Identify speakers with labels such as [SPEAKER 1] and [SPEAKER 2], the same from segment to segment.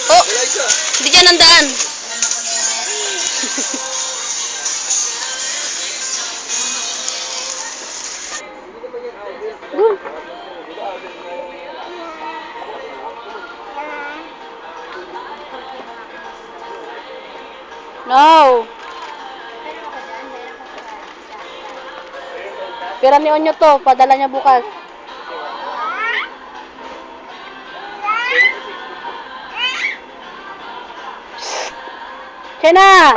[SPEAKER 1] Oh, hindi dyan ang daan. No. Pira ni Onyo to, padala niya bukas. Chena!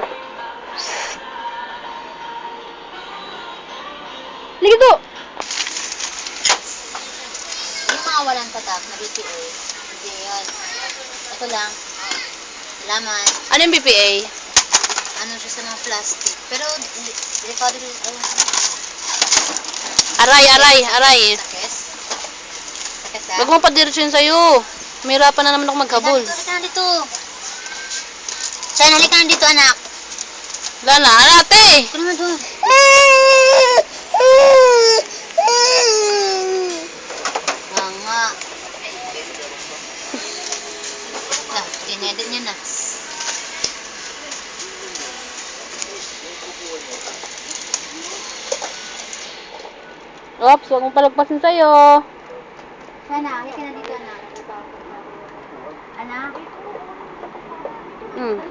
[SPEAKER 1] Ligi to!
[SPEAKER 2] Yung mga walang tatak na BPA, hindi yun. Ito lang. Salamat.
[SPEAKER 1] Ano yung BPA?
[SPEAKER 2] Ano siya sa mga plastic. Pero, delikado rin.
[SPEAKER 1] Aray, aray, aray.
[SPEAKER 2] Sakes. Sakes ka?
[SPEAKER 1] Huwag mo padiretsuhin sa'yo. Mahirapan na naman ako maghabol.
[SPEAKER 2] Halika na dito. Sen, halika na dito, anak.
[SPEAKER 1] Wala na, ate!
[SPEAKER 2] Ito naman doon. Nga. Dinedit niya na.
[SPEAKER 1] Oops, huwag mong palagpasin sa'yo.
[SPEAKER 2] Sana, halika na dito, anak. Anak?
[SPEAKER 1] Hmm.